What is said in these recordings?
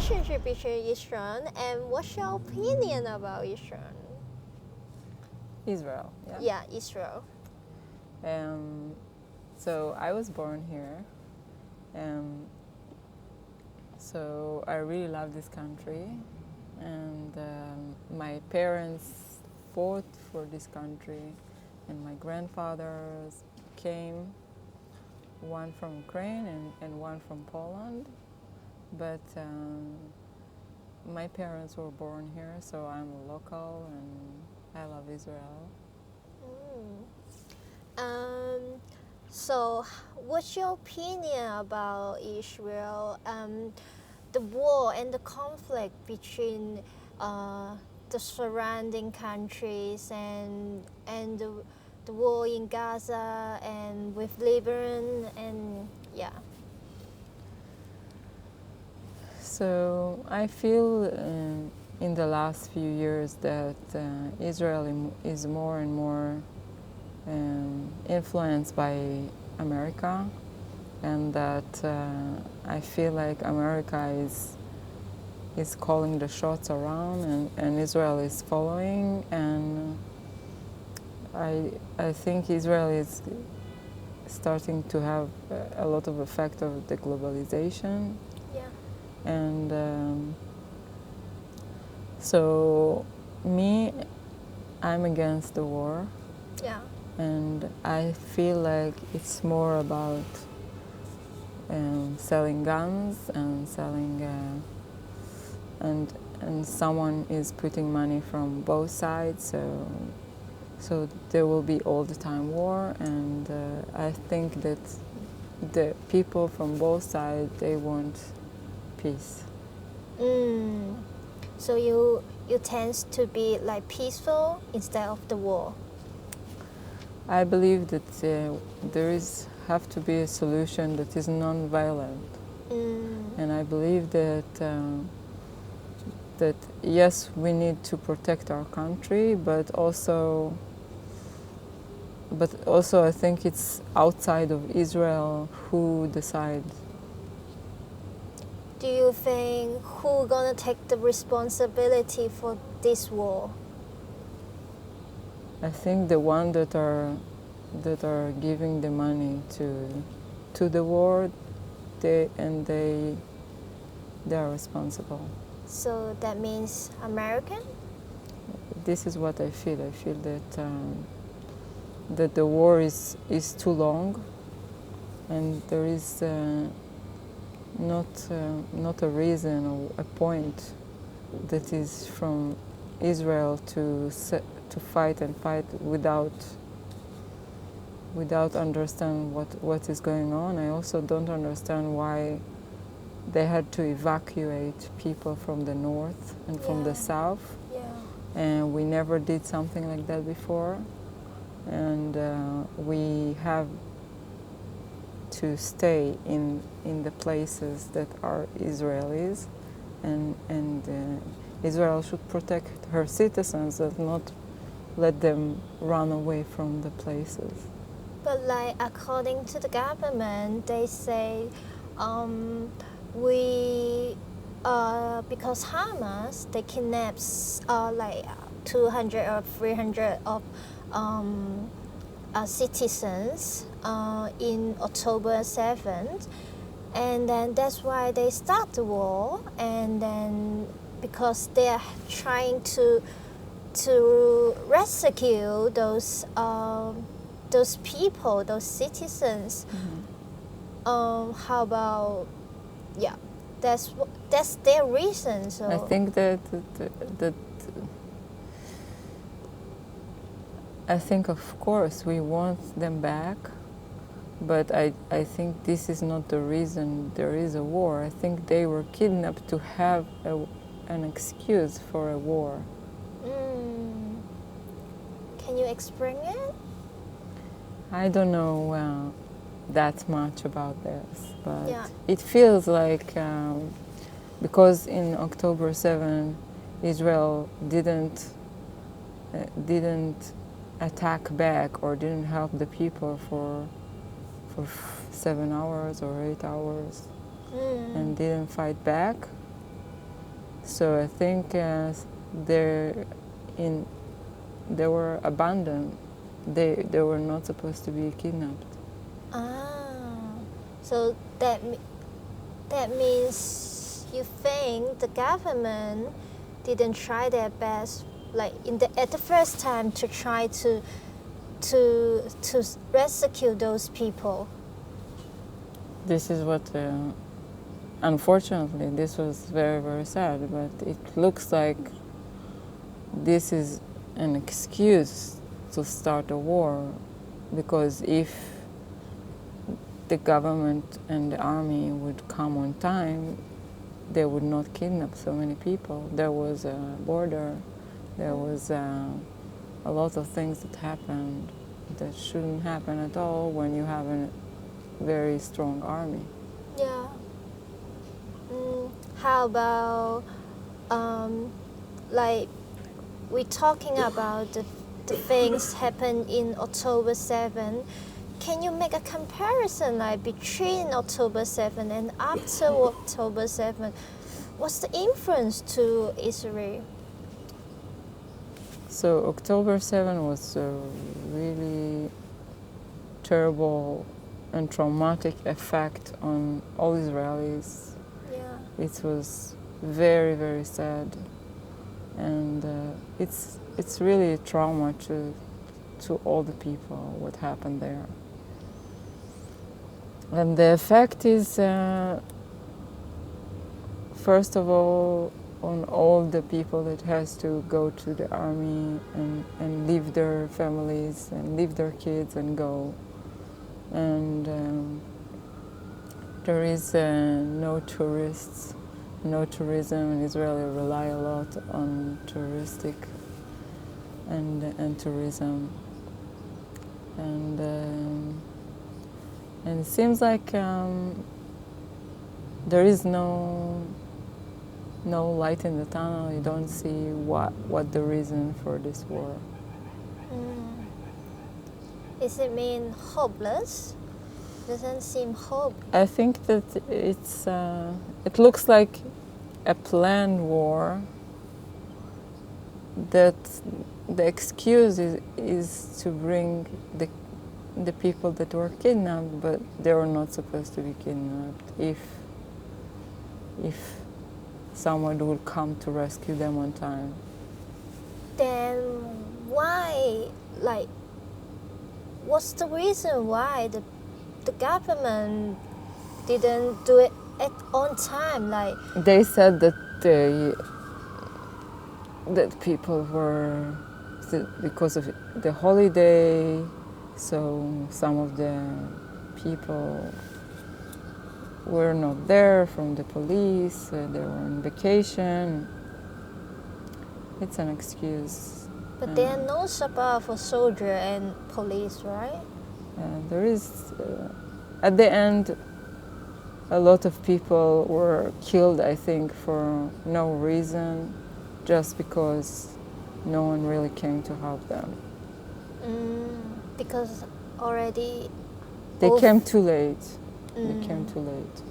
relationship between Israel and what's your opinion about Israel? Israel, yeah? Yeah, Israel. So I was born here. So I really love this country. And my parents fought for this country. And my grandfathers came, one from Ukraine and one from Poland. But my parents were born here, so I'm a local and I love Israel. So what's your opinion about Israel? The war and the conflict between the surrounding countries and the war in Gaza and with Lebanon and yeah. So I feel in the last few years that Israel is more and more influenced by America, and that I feel like America is calling the shots around, and Israel is following, and I think Israel is starting to have a lot of effect of the globalization. Yeah. And so me, I'm against the war. Yeah. And I feel like it's more about selling guns and selling, and someone is putting money from both sides. So there will be all the time war, and I think that the people from both sides, they want peace. So you tend to be like peaceful instead of the war. I believe that there have to be a solution that is non-violent, and I believe that yes, we need to protect our country, but also I think it's outside of Israel who decides. Do you think who gonna take the responsibility for this war? I think the one that are giving the money to the war, they are responsible. So that means American? This is what I feel. I feel that the war is too long, and there is not a reason or a point that is from Israel to fight without understanding what is going on. I also don't understand why they had to evacuate people from the north and from the south. Yeah. And we never did something like that before. And we have to stay in the places that are Israelis, and Israel should protect her citizens and not let them run away from the places. But like according to the government, they say we because Hamas they kidnaps like 200 or 300 of citizens in October 7th, and then that's why they start the war, and then because they are trying to rescue those people, those citizens. How about that's their reason. So I think that I think of course we want them back, but I think this is not the reason there is a war. I think they were kidnapped to have an excuse for a war. Can you explain it? I don't know that much about this, but Yeah. it feels like because in October 7, Israel didn't attack back or didn't help the people for 7 hours or 8 hours, and didn't fight back. So I think they're in, they were abandoned. They were not supposed to be kidnapped. So that means you think the government didn't try their best, like at the first time, to try to rescue those people. This is what, unfortunately, this was very, very sad, but it looks like this is an excuse to start a war, because if the government and the army would come on time, they would not kidnap so many people. There was a border, there was a lot of things that happened that shouldn't happen at all when you have a very strong army. Yeah. How about, like, we're talking about the things happened in October 7. Can you make a comparison, like, between October 7 and after October 7? What's the influence to Israel? So October 7 was a really terrible and traumatic effect on all Israelis. Yeah. It was very, very sad, and it's really a trauma to all the people what happened there. And the effect is, first of all, on all the people that has to go to the army and leave their families and leave their kids and go. And there is no tourists, no tourism, and Israeli rely a lot on touristic and tourism. And it seems like there is no light in the tunnel. You don't see what the reason for this war. Does it mean hopeless? Doesn't seem hope. I think that it looks like a planned war, that the excuse is to bring the people that were kidnapped, but they were not supposed to be kidnapped. If someone will come to rescue them on time. Then why, like, what's the reason why the government didn't do it on time? Like, they said that that people were, because of the holiday, so some of the people were not there from the police, they were on vacation. It's an excuse. but there are no support for soldier and police, right? There is, at the end, a lot of people were killed, I think, for no reason, just because no one really came to help them. Because already... They came too late. They came too late.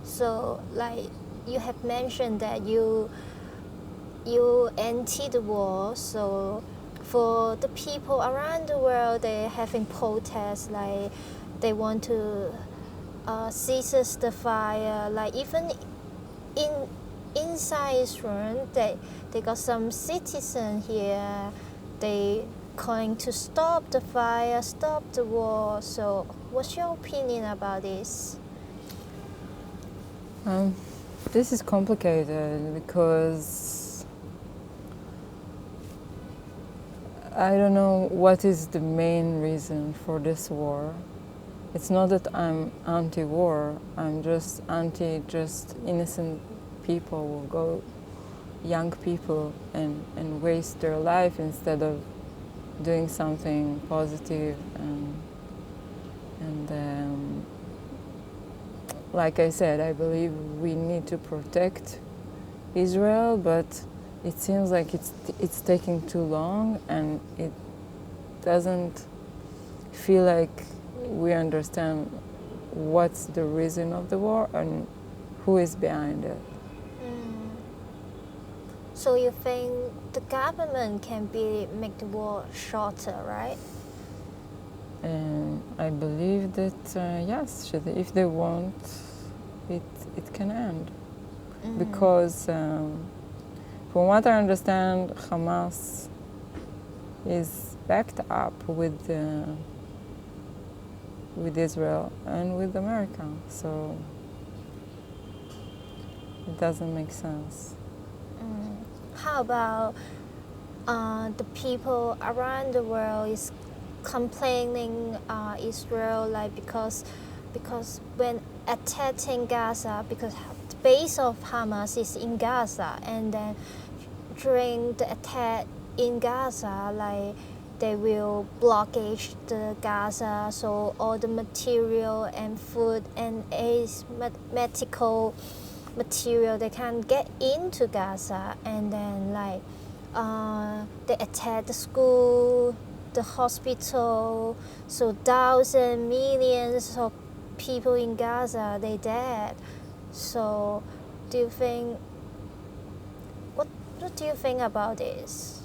So, like, you have mentioned that you anti the war, so for the people around the world, they're having protests, like they want to cease the fire. Like, even inside Israel, they got some citizens here, they calling to stop the fire, stop the war. So what's your opinion about this? This is complicated because I don't know what is the main reason for this war. It's not that I'm anti-war, I'm just just innocent people will go, young people, and waste their life instead of doing something positive. And like I said, I believe we need to protect Israel, but it seems like it's taking too long, and it doesn't feel like we understand what's the reason of the war and who is behind it. So you think the government can make the war shorter, right? And I believe that yes, if they want, it can end. Because from what I understand, Hamas is backed up with Israel and with America, so it doesn't make sense. How about the people around the world is complaining Israel, like because when attacking Gaza, because the base of Hamas is in Gaza, and then during the attack in Gaza, like they will blockade the Gaza, so all the material and food and medical material they can't get into Gaza, and then like they attack the school, the hospital, so thousands, millions of people in Gaza they dead. So do you think what do you think about this?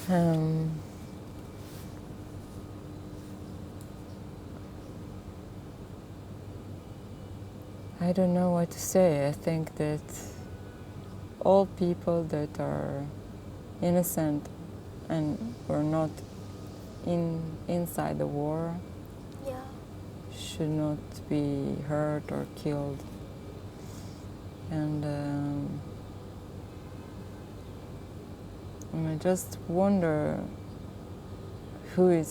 I don't know what to say. I think that all people that are innocent and were not inside the war should not be hurt or killed. And I just wonder who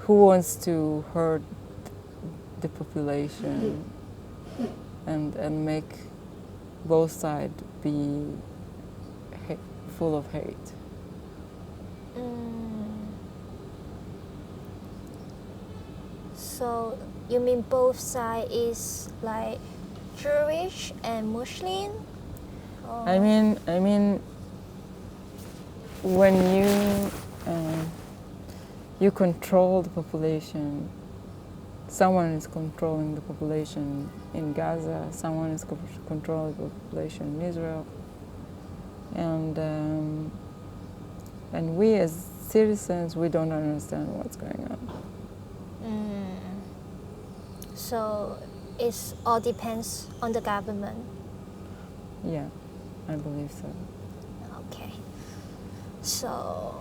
wants to hurt the population and make both sides be full of hate. So you mean both sides is like Jewish and Muslim? Or? I mean, when you control the population, someone is controlling the population in Gaza, someone is controlling the population in Israel, and we as citizens, we don't understand what's going on. So it all depends on the government. Yeah, I believe so. Okay. So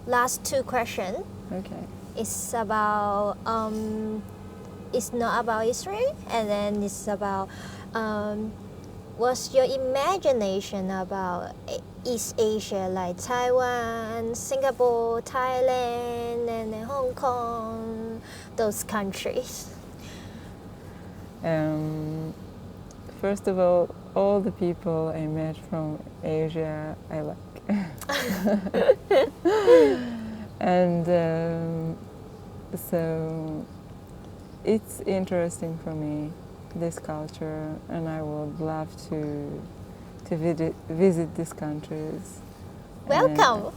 last two questions. Okay. It's about it's not about Israel, and then it's about what's your imagination about East Asia, like Taiwan, Singapore, Thailand, and then Hong Kong, those countries? First of all the people I met from Asia, I like. And so it's interesting for me, this culture, and I would love to visit these countries. Welcome.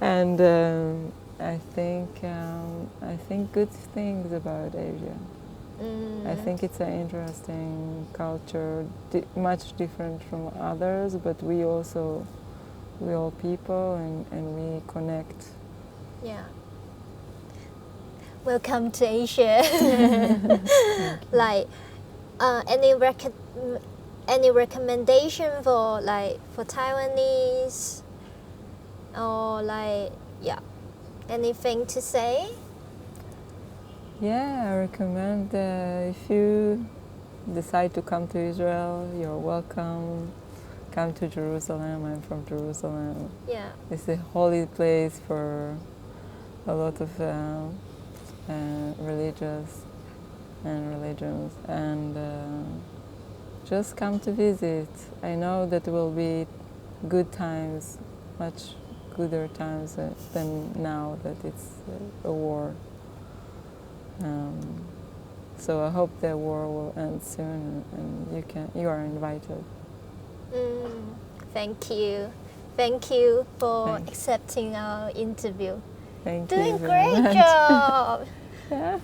And I think good things about Asia. I think it's an interesting culture, much different from others, but we all people, and we connect. Yeah. Welcome to Asia. Like any recommendation for Taiwanese, or anything to say? Yeah, I recommend if you decide to come to Israel, you're welcome. Come to Jerusalem. I'm from Jerusalem. Yeah. It's a holy place for a lot of religions, and just come to visit. I know that will be good times, much gooder times than now that it's a war. So I hope the war will end soon, and you are invited. Thank you for accepting our interview. Thank you. Doing very great much. job. Yeah.